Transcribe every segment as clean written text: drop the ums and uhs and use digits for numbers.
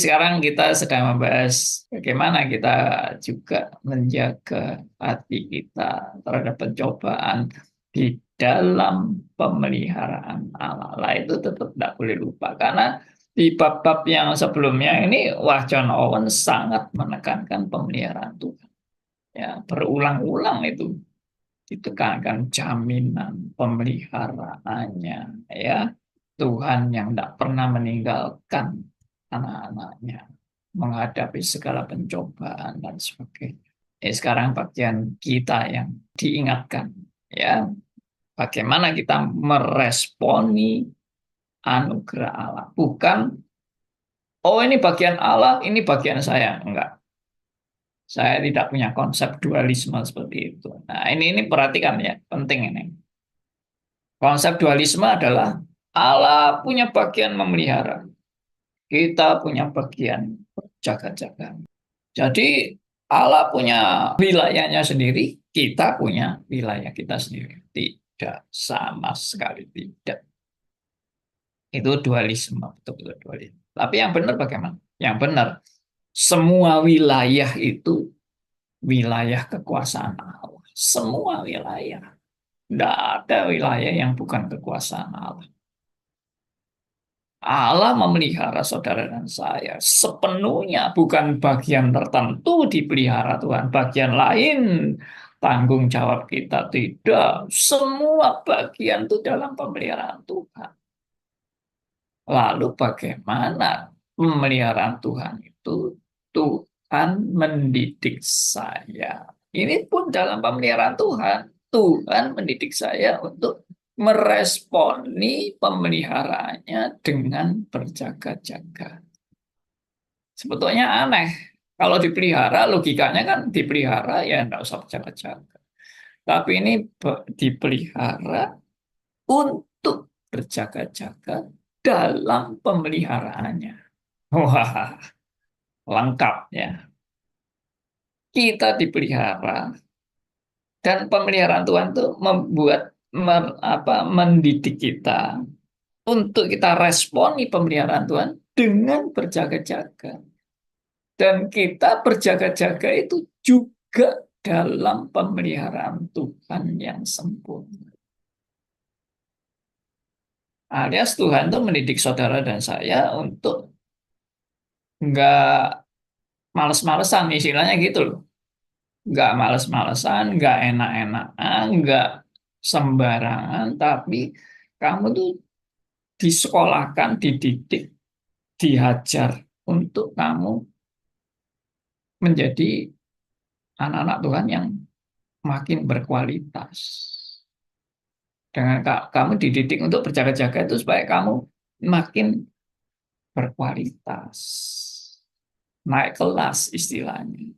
Sekarang kita sedang membahas bagaimana kita juga menjaga hati kita terhadap pencobaan di dalam pemeliharaan Allah. Lah itu tetap tidak boleh lupa karena di bab-bab yang sebelumnya ini John Owen sangat menekankan pemeliharaan Tuhan. Ya, berulang-ulang itu ditekankan jaminan pemeliharaannya, ya. Tuhan yang tidak pernah meninggalkan anak-anaknya menghadapi segala pencobaan dan sebagainya. Sekarang bagian kita yang diingatkan, ya, bagaimana kita meresponi anugerah Allah. Bukan, oh ini bagian Allah, ini bagian saya. Enggak. Saya tidak punya konsep dualisme seperti itu. Nah, ini perhatikan ya, penting ini. Konsep dualisme adalah Allah punya bagian memelihara, kita punya bagian jaga-jaga. Jadi Allah punya wilayahnya sendiri, kita punya wilayah kita sendiri. Tidak, sama sekali tidak. Itu dualisme, betul-betul dualisme. Tapi yang benar bagaimana? Yang benar, semua wilayah itu wilayah kekuasaan Allah. Semua wilayah. Tidak ada wilayah yang bukan kekuasaan Allah. Allah memelihara saudara dan saya sepenuhnya, bukan bagian tertentu dipelihara Tuhan, bagian lain tanggung jawab kita tidak. Semua bagian itu dalam pemeliharaan Tuhan. Lalu bagaimana pemeliharaan Tuhan itu? Tuhan mendidik saya. Ini pun dalam pemeliharaan Tuhan. Tuhan mendidik saya untuk meresponi pemeliharaannya dengan berjaga-jaga. Sebetulnya aneh. Kalau dipelihara, logikanya kan dipelihara ya enggak usah berjaga-jaga. Tapi ini dipelihara untuk berjaga-jaga dalam pemeliharaannya. Wah, lengkap ya. Kita dipelihara dan pemeliharaan Tuhan itu membuat mendidik kita untuk kita responi pemeliharaan Tuhan dengan berjaga-jaga. Dan kita berjaga-jaga itu juga dalam pemeliharaan Tuhan yang sempurna. Alias Tuhan itu mendidik saudara dan saya untuk nggak males-malesan, istilahnya gitu loh. Nggak males-malesan, nggak enak-enakan, nggak sembarangan, tapi kamu tuh disekolahkan, dididik, diajar untuk kamu menjadi anak-anak Tuhan yang makin berkualitas. Dengan kamu dididik untuk berjaga-jaga itu supaya kamu makin berkualitas, naik kelas istilahnya.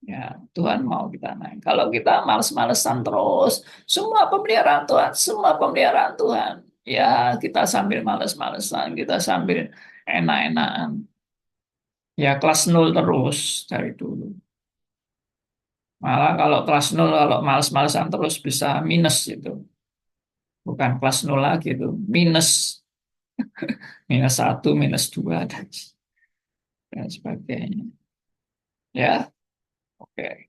Ya, Tuhan mau kita naik. Kalau kita males-malesan terus, semua pemeliharaan Tuhan, semua pemeliharaan Tuhan. Ya, kita sambil males-malesan, kita sambil enak-enakan. Ya, kelas nol terus dari dulu. Malah kalau kelas nol, kalau males-malesan terus bisa minus itu. Bukan kelas nol lagi itu, minus. Minus satu, minus dua, dan sebagainya. Ya, oke.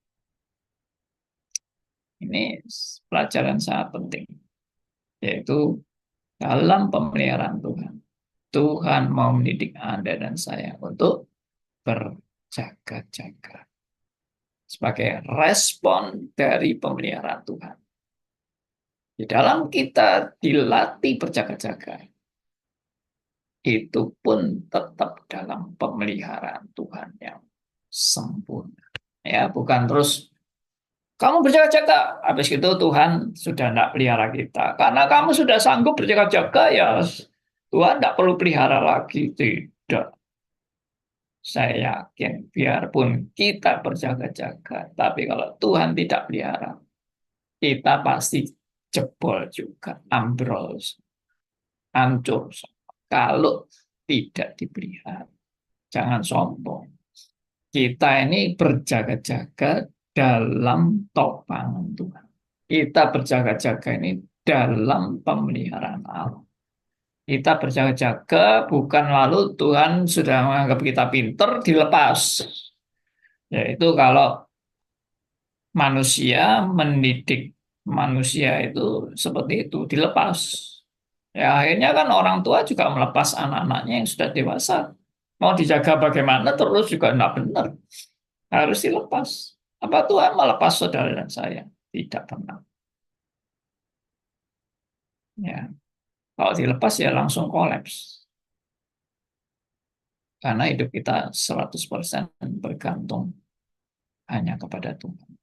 Ini pelajaran sangat penting, yaitu dalam pemeliharaan Tuhan. Tuhan mau mendidik Anda dan saya untuk berjaga-jaga sebagai respon dari pemeliharaan Tuhan. Di dalam kita dilatih berjaga-jaga, itu pun tetap dalam pemeliharaan Tuhan yang sempurna. Ya, bukan terus kamu berjaga-jaga, habis itu Tuhan sudah tidak pelihara kita. Karena kamu sudah sanggup berjaga-jaga, ya Tuhan tidak perlu pelihara lagi. Tidak. Saya yakin, biarpun kita berjaga-jaga, tapi kalau Tuhan tidak pelihara, kita pasti jebol juga, ambrol, hancur. Kalau tidak dipelihara. Jangan sombong. Kita ini berjaga-jaga dalam topangan Tuhan. Kita berjaga-jaga ini dalam pemeliharaan Allah. Kita berjaga-jaga bukan lalu Tuhan sudah menganggap kita pinter dilepas. Yaitu kalau manusia mendidik manusia itu seperti itu dilepas. Ya akhirnya kan orang tua juga melepas anak-anaknya yang sudah dewasa. Mau dijaga bagaimana terus juga enggak benar. Harus dilepas. Apa Tuhan melepas saudara dan saya? Tidak pernah. Ya, kalau dilepas ya langsung kolaps. Karena hidup kita 100% bergantung hanya kepada Tuhan.